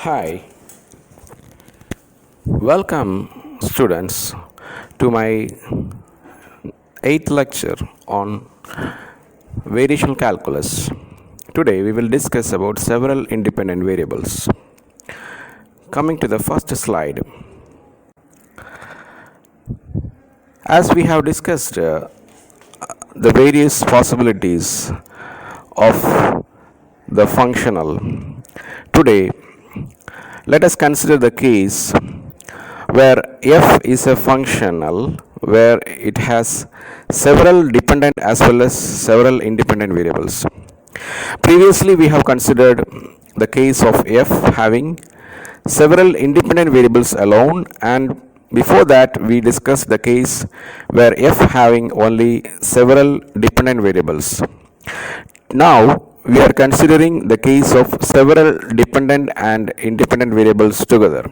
Hi, welcome students to my 8th lecture on variational calculus. Today we will discuss about several independent variables. Coming to the first slide, as we have discussed the various possibilities of the functional, today let us consider the case where f is a functional where it has several dependent as well as several independent variables. Previously, we have considered the case of f having several independent variables alone, and before that, we discussed the case where f having only several dependent variables. Now, we are considering the case of several dependent and independent variables together.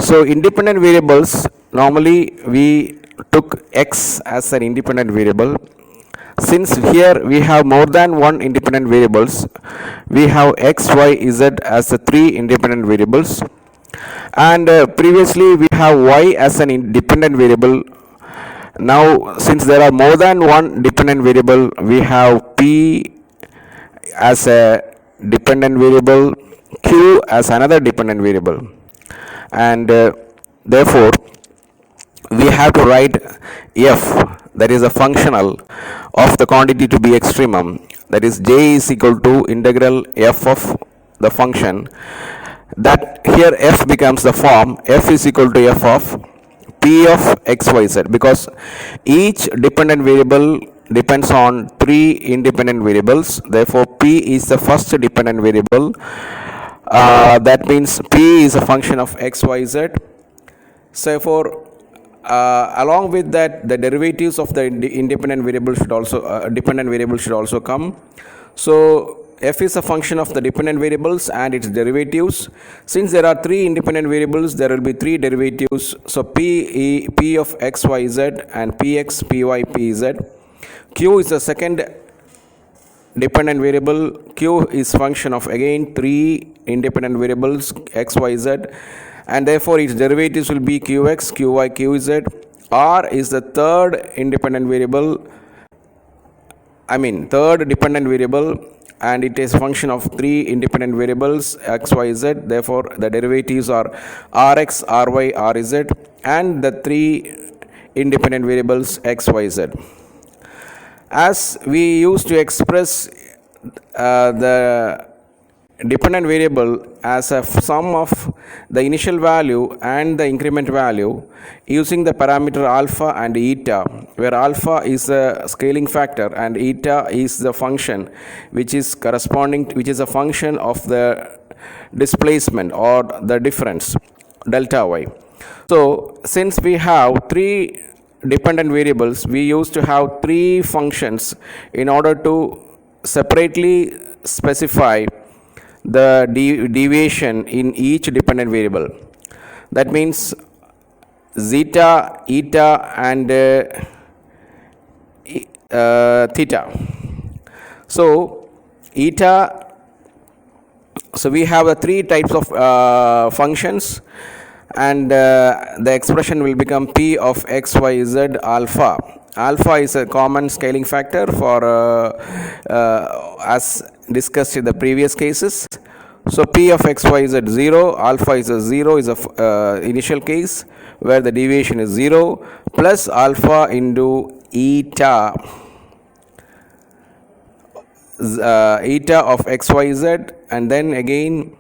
So independent variables, normally we took x as an independent variable. Since here we have more than one independent variables, we have x, y, z as the three independent variables. And previously we have y as an independent variable. Now since there are more than one dependent variable, we have p as a dependent variable, q as another dependent variable, and therefore we have to write f, that is a functional of the quantity to be extremum, that is j is equal to integral f of the function, that here f becomes the form f is equal to f of p of xyz, because each dependent variable depends on three independent variables. Therefore p is the first dependent variable. That means p is a function of xyz. So therefore along with that, the derivatives of the independent variable should also dependent variable should also come. So f is a function of the dependent variables and its derivatives. Since there are three independent variables, there will be three derivatives. So p of xyz and px, py, pz. Q is the second dependent variable. Q is function of again three independent variables x, y, z, and therefore its derivatives will be qx, qy, qz. R is the third third dependent variable, and it is function of three independent variables x, y, z. Therefore the derivatives are rx, ry, rz, and the three independent variables x, y, z. As we used to express the dependent variable as a sum of the initial value and the increment value using the parameter alpha and eta, where alpha is a scaling factor and eta is the function which is a function of the displacement or the difference delta y. So since we have three dependent variables, we used to have three functions in order to separately specify the deviation in each dependent variable. That means zeta, eta, and theta. So eta, so we have three types of functions, and the expression will become p of x, y, z alpha. Alpha is a common scaling factor for as discussed in the previous cases. So p of x, y, z 0, alpha is a 0, is a initial case where the deviation is 0, plus alpha into eta, eta of x, y, z, and then again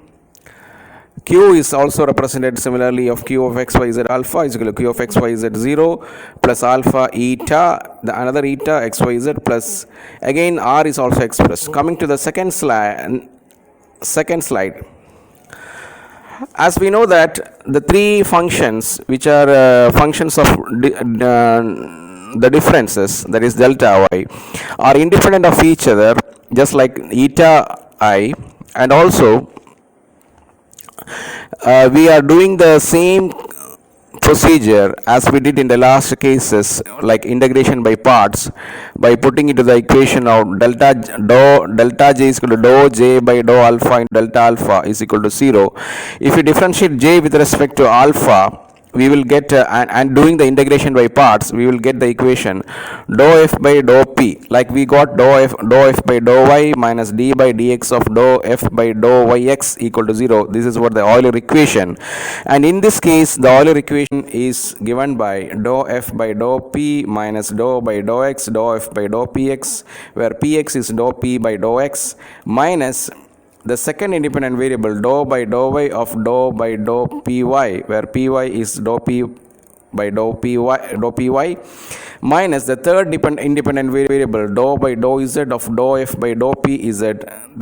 q is also represented similarly of q of x, y, z alpha is equal to q of x, y, z 0 plus alpha eta, the another eta x, y, z, plus again r is also expressed. Coming to the second slide, as we know that the three functions which are functions of the differences, that is delta y, are independent of each other, just like eta I, and also we are doing the same procedure as we did in the last cases, like integration by parts, by putting into the equation of delta j is equal to dou j by dou alpha into delta alpha is equal to 0. If you differentiate j with respect to alpha, we will get and doing the integration by parts, we will get the equation dou f by dou p, like we got dou f by dou y minus d by dx of dou f by dou yx equal to 0. This is what the Euler equation, and in this case the Euler equation is given by dou f by dou p minus dou by dou x dou f by dou px, where px is dou p by dou x minus the second independent variable dou by dou y of dou by dou py, where py is dou p by dou py minus the third independent variable dou by dou z of dou f by dou pz,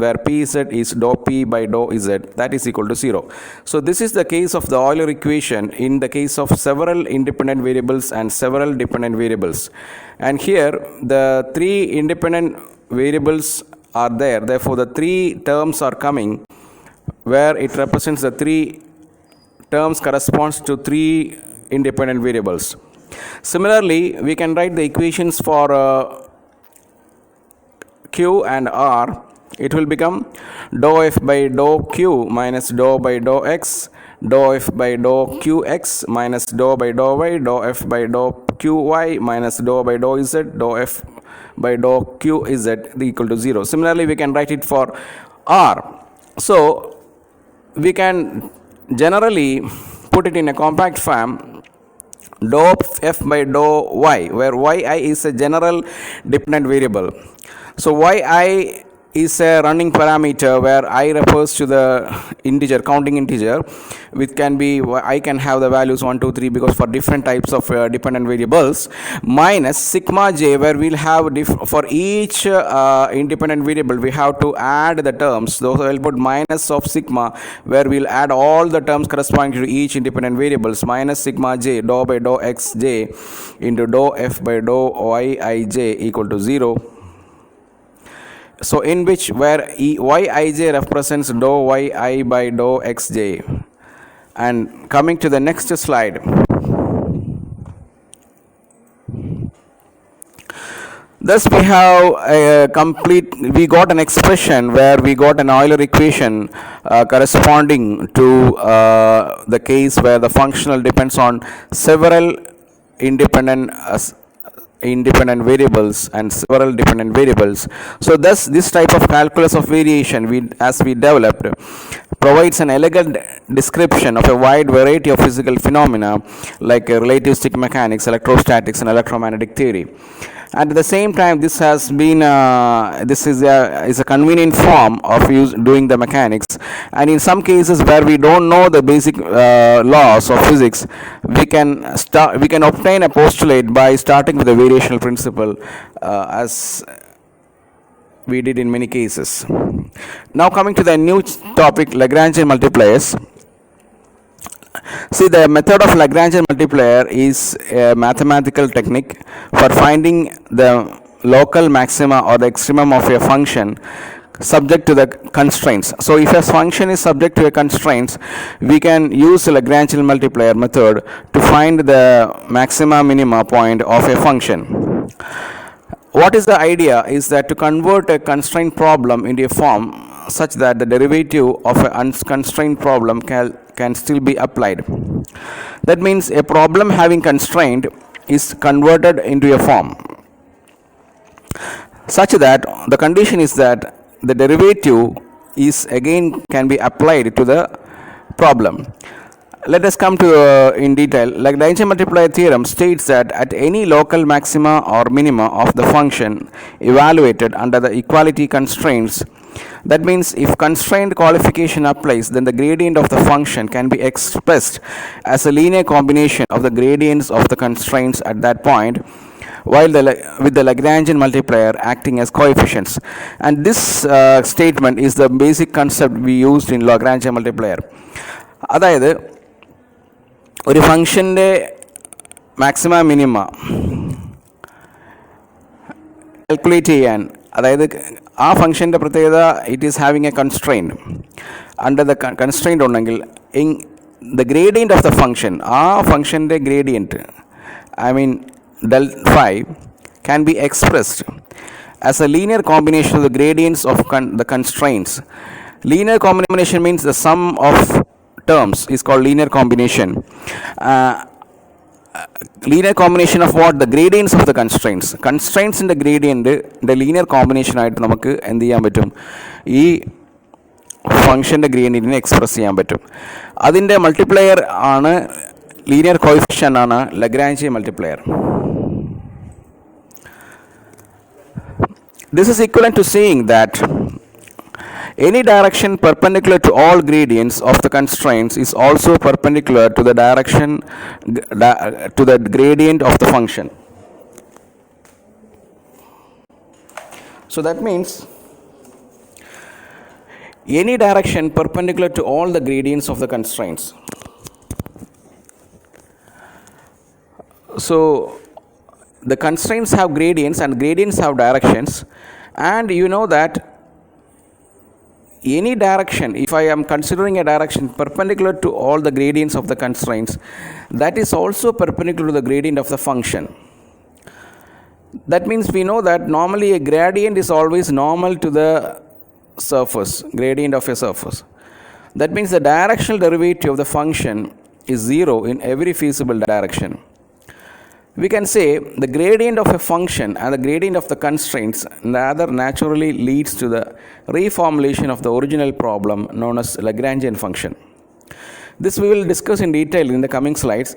where pz is dou p by dou z, that is equal to 0. So this is the case of the Euler equation in the case of several independent variables and several dependent variables, and here the three independent variables are there, therefore the three terms are coming, where it represents the three terms corresponds to three independent variables. Similarly, we can write the equations for q and r. It will become dou f by dou q minus dou by dou x, dou f by dou qx minus dou by dou y, dou f by dou qy minus dou by dou z, dou f by dou qz equal to 0. Similarly, we can write it for r. So we can generally put it in a compact form, dou f by dou y, where yi is a general dependent variable. So yi is a running parameter where I refers to the integer, counting integer, which can be, I can have the values 1, 2, 3 because for different types of dependent variables, minus sigma j, where we'll have for each independent variable we have to add the terms. So I'll put minus of sigma, where we'll add all the terms corresponding to each independent variables, minus sigma j dou by dou x j into dou f by dou y I j equal to 0. So in which where yij represents dou yi by dou xj. And coming to the next slide, thus we have we got an expression where we got an Euler equation corresponding to the case where the functional depends on several independent variables and several dependent variables. So thus this type of calculus of variation as we developed provides an elegant description of a wide variety of physical phenomena like relativistic mechanics, electrostatics and electromagnetic theory. And at the same time, this has been this is a convenient form of doing the mechanics, and in some cases where we don't know the basic laws of physics, we can obtain a postulate by starting with the variational principle, as we did in many cases. Now coming to the new topic, Lagrangian multipliers. See, the method of Lagrangian multiplier is a mathematical technique for finding the local maxima or the extremum of a function subject to the constraints. So if a function is subject to a constraints, we can use the Lagrangian multiplier method to find the maxima minima point of a function. What is the idea is that to convert a constraint problem into a form such that the derivative of a unconstrained problem can still be applied. That means a problem having constraint is converted into a form such that the condition is that the derivative is again can be applied to the problem. Let us come to in detail. Lagrangian multiplier theorem states that at any local maxima or minima of the function evaluated under the equality constraints, that means if constraint qualification applies, then the gradient of the function can be expressed as a linear combination of the gradients of the constraints at that point, while with the Lagrangian multiplier acting as coefficients. And this statement is the basic concept we used in Lagrangian multiplier. അതായത് ഒരു ഫംഗ്ഷൻ്റെ maxima minima calculate ചെയ്യാൻ, അതായത് ആ ഫംഗ്ഷൻ്റെ പ്രത്യേകത it is having A constraint. Under the constraint ഉണ്ടെങ്കിൽ the gradient of the function, ആ ഫംഗ്ഷൻ്റെ gradient, I mean del phi, can be expressed as a linear combination of the gradients of the constraints. Linear combination means the sum of terms is called linear combination. Linear combination of what? The gradients of the constraints. Constraints in the gradient, the linear combination ആയിട്ട് നമുക്ക് എന്ത് ചെയ്യാൻ പറ്റും? ഈ ഫംഗ്ഷൻ്റെ ഗ്രേഡിയൻറ്റിനെ express ചെയ്യാൻ പറ്റും. അതിൻ്റെ multiplier ആണ്, ലീനിയർ കോയിഫിഷ്യൻ്റ് ആണ് Lagrange multiplier. This is equivalent to saying that any direction perpendicular to all gradients of the constraints is also perpendicular to the direction to the gradient of the function. So that means any direction perpendicular to all the gradients of the constraints. So the constraints have gradients and gradients have directions, and you know that any direction, if I am considering a direction perpendicular to all the gradients of the constraints, that is also perpendicular to the gradient of the function. That means we know that normally a gradient is always normal to the surface, gradient of a surface. That means the directional derivative of the function is 0 in every feasible direction. We can say the gradient of a function and the gradient of the constraints rather naturally leads to the reformulation of the original problem known as Lagrangian function. This we will discuss in detail in the coming slides.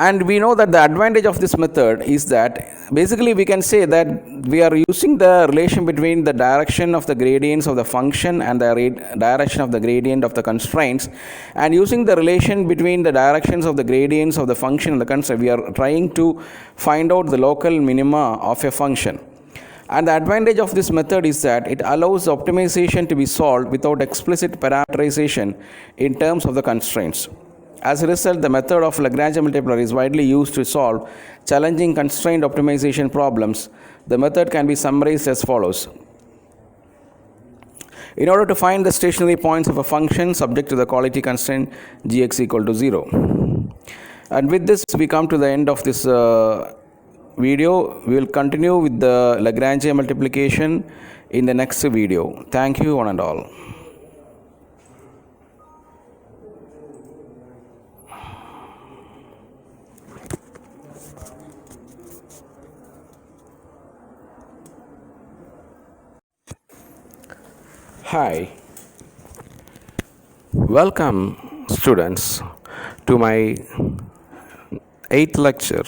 And we know that the advantage of this method is that basically we can say that we are using the relation between the direction of the gradients of the function and the direction of the gradient of the constraints, and using the relation between the directions of the gradients of the function and the constraint, we are trying to find out the local minima of a function. And the advantage of this method is that it allows optimization to be solved without explicit parameterization in terms of the constraints. As a result, the method of Lagrangian multiplier is widely used to solve challenging constraint optimization problems. The method can be summarized as follows. In order to find the stationary points of a function subject to the quality constraint gx equal to 0. And with this, we come to the end of this video. We will continue with the Lagrangian multiplication in the next video. Thank you, one and all. Hi, welcome students to my 8th lecture.